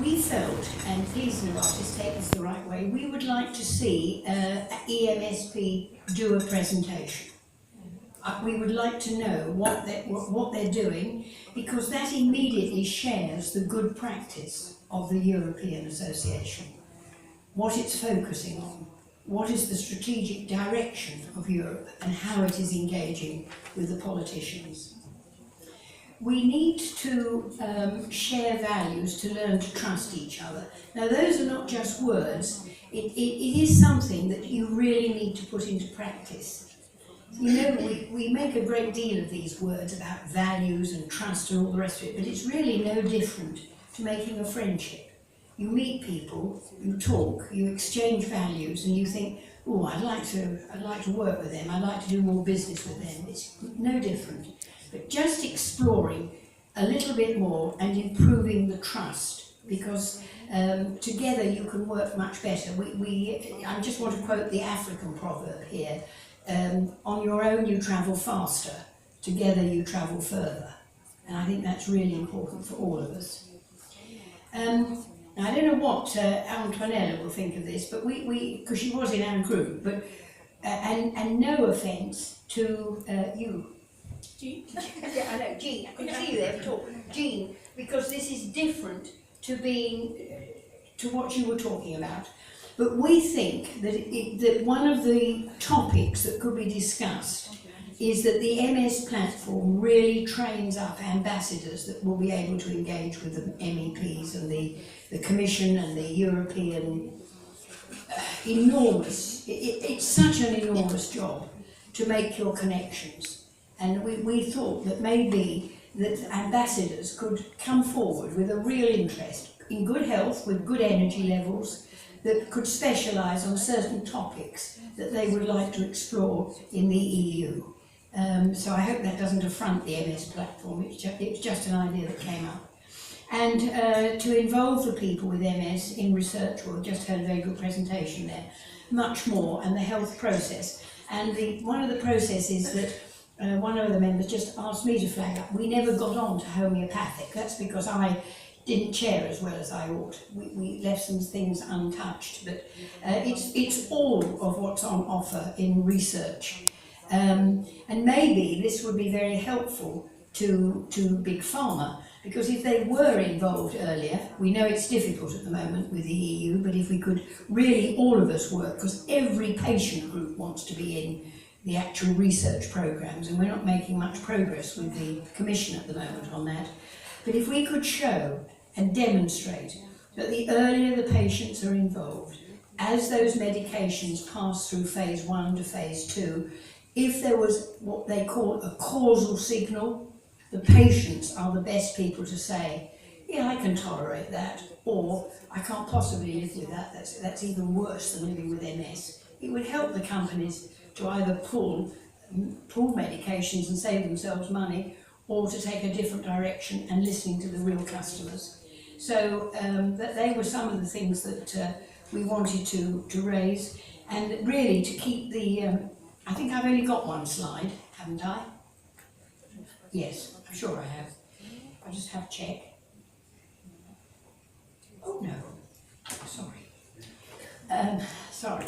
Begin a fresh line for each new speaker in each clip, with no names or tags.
we felt, and please Novartis, take this the right way, we would like to see EMSP do a presentation. We would like to know what they're doing, because that immediately shares the good practice of the European Association, what it's focusing on, what is the strategic direction of Europe, and how it is engaging with the politicians. We need to share values to learn to trust each other. Now, those are not just words. It is something that you really need to put into practice. You know, we make a great deal of these words about values and trust and all the rest of it, but it's really no different to making a friendship. You meet people, you talk, you exchange values, and you think, oh, I'd like to work with them, I'd like to do more business with them. It's no different. But just exploring a little bit more and improving the trust, because together you can work much better. I just want to quote the African proverb here. On your own you travel faster, together you travel further. And I think that's really important for all of us. Now, I don't know what Antoinella will think of this, but because she was in our group, but and no offence to you. Jean? Yeah, I know, Jean. I couldn't see you there at all. Jean, because this is different to to what you were talking about. But we think that one of the topics that could be discussed is that the MS platform really trains up ambassadors that will be able to engage with the MEPs and the Commission and the European. It's such an enormous job to make your connections. And we thought that maybe that ambassadors could come forward with a real interest in good health, with good energy levels, that could specialise on certain topics that they would like to explore in the EU. So I hope that doesn't affront the MS platform. It's just an idea that came up. And to involve the people with MS in research, we've just heard a very good presentation there, much more, and the health process. And one of the processes that one of the members just asked me to flag up, we never got on to homeopathic. That's because I didn't chair as well as I ought. We left some things untouched, but it's all of what's on offer in research. And maybe this would be very helpful to Big Pharma, because if they were involved earlier, we know it's difficult at the moment with the EU, but if we could really all of us work, because every patient group wants to be in the actual research programs, and we're not making much progress with the Commission at the moment on that. But if we could show and demonstrate that the earlier the patients are involved, as those medications pass through phase 1 to phase 2, if there was what they call a causal signal, the patients are the best people to say, yeah, I can tolerate that, or I can't possibly live with that, that's even worse than living with MS. It would help the companies to either pull medications and save themselves money, or to take a different direction and listening to the real customers. So that they were some of the things that we wanted to raise, and really to keep the, I think I've only got one slide, haven't I? Yes, I'm sure I have. I just have to check. Oh no, sorry. Sorry.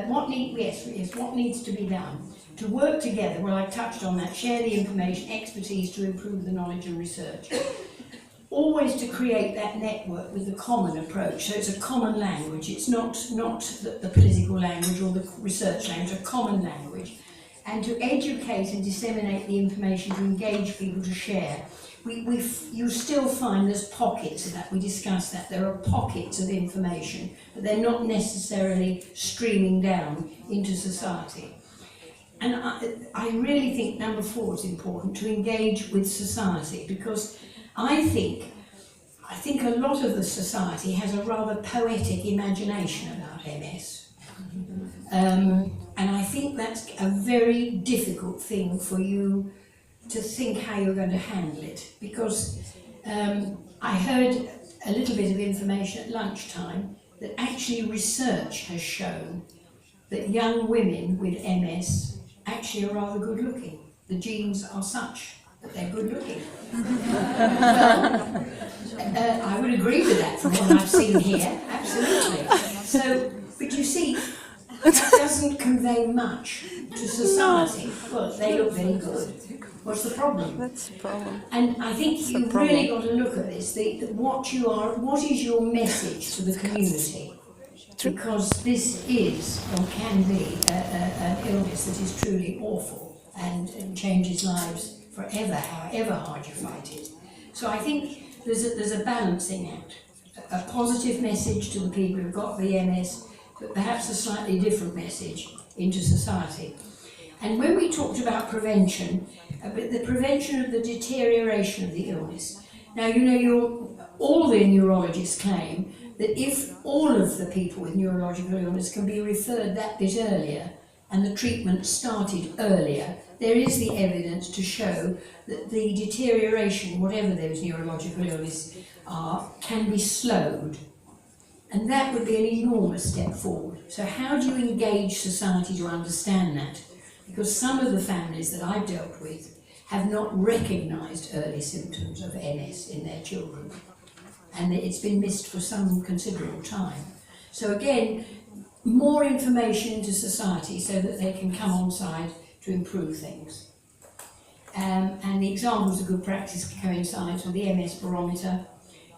What needs to be done? To work together, well, I touched on that, share the information, expertise to improve the knowledge and research. Always to create that network with a common approach, so it's a common language, it's not the political language or the research language, a common language. And to educate and disseminate the information, to engage people to share. You still find there's pockets of that, we discussed that, there are pockets of information, but they're not necessarily streaming down into society. And I really think number 4 is important, to engage with society, because I think a lot of the society has a rather poetic imagination about MS. And I think that's a very difficult thing for you to think how you're going to handle it, because I heard a little bit of information at lunchtime that actually research has shown that young women with MS actually are rather good looking. The genes are such but they're good looking. Well, I would agree with that from what I've seen here, absolutely. So, but you see, that doesn't convey much to society. Well, they look very good. What's the problem?
That's the problem.
And I think you've really got to look at this. What is your message for the community? Because this is, or can be, an illness that is truly awful and changes lives forever, however hard you fight it. So I think there's a balancing act. A positive message to the people who've got the MS, but perhaps a slightly different message into society. And when we talked about prevention, the prevention of the deterioration of the illness. Now, you know, all the neurologists claim that if all of the people with neurological illness can be referred that bit earlier and the treatment started earlier, there is the evidence to show that the deterioration, whatever those neurological illnesses are, can be slowed. And that would be an enormous step forward. So how do you engage society to understand that? Because some of the families that I've dealt with have not recognised early symptoms of MS in their children. And it's been missed for some considerable time. So again, more information into society so that they can come on side to improve things. And the examples of good practice coincides with the MS barometer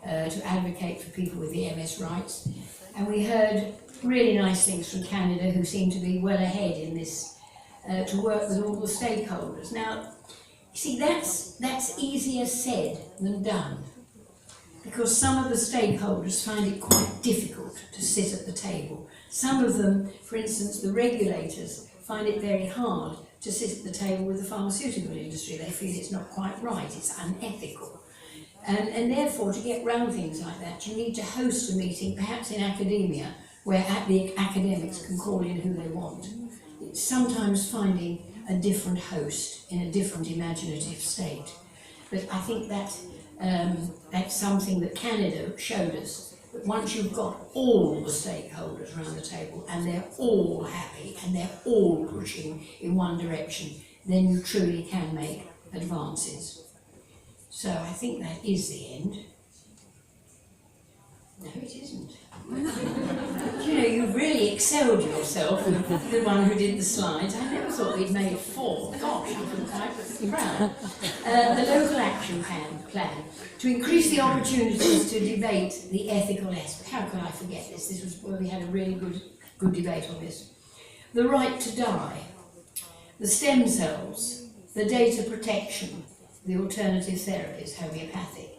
to advocate for people with the MS rights. And we heard really nice things from Canada, who seem to be well ahead in this, to work with all the stakeholders. Now, you see, that's easier said than done, because some of the stakeholders find it quite difficult to sit at the table. Some of them, for instance, the regulators, find it very hard to sit at the table with the pharmaceutical industry. They feel it's not quite right, it's unethical. And therefore, to get round things like that, you need to host a meeting, perhaps in academia, where the academics can call in who they want. It's sometimes finding a different host in a different imaginative state. But I think that's something that Canada showed us, that once you've got all the stakeholders around the table and they're all happy and they're all pushing in one direction, then you truly can make advances. So I think that is the end. No, it isn't. You know, you've really excelled yourself, the one who did the slides. I never thought we'd made 4. Gosh, I'm quite proud. The local action plan to increase the opportunities to debate the ethical aspect. How can I forget this? This was where we had a really good debate on this. The right to die, the stem cells, the data protection, the alternative therapies, homeopathic.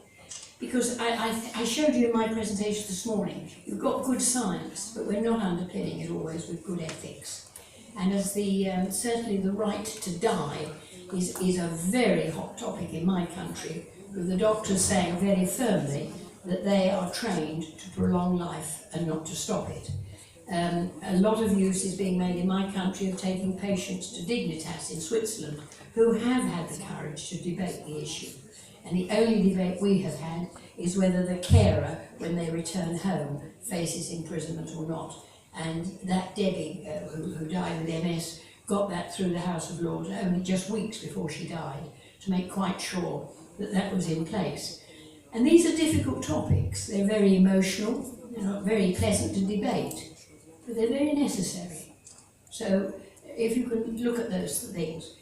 Because I showed you in my presentation this morning, you've got good science, but we're not underpinning it always with good ethics. And as certainly the right to die is a very hot topic in my country, with the doctors saying very firmly that they are trained to prolong life and not to stop it. A lot of use is being made in my country of taking patients to Dignitas in Switzerland who have had the courage to debate the issue. And the only debate we have had is whether the carer, when they return home, faces imprisonment or not. And that Debbie, who died with MS, got that through the House of Lords only just weeks before she died, to make quite sure that that was in place. And these are difficult topics. They're very emotional, they're not very pleasant to debate, but they're very necessary. So if you can look at those things.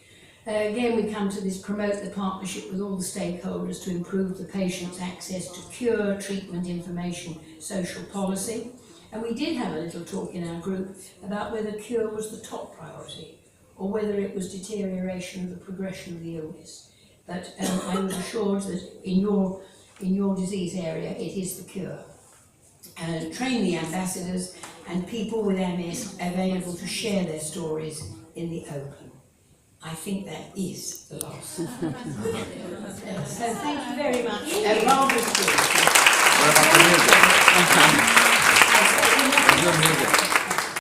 Again, we come to this: promote the partnership with all the stakeholders to improve the patient's access to cure, treatment, information, social policy. And we did have a little talk in our group about whether cure was the top priority or whether it was deterioration of the progression of the illness. But I was assured that in your disease area, it is the cure. Train the ambassadors and people with MS available to share their stories in the open. I think that is the last. So thank you very much. Barbara's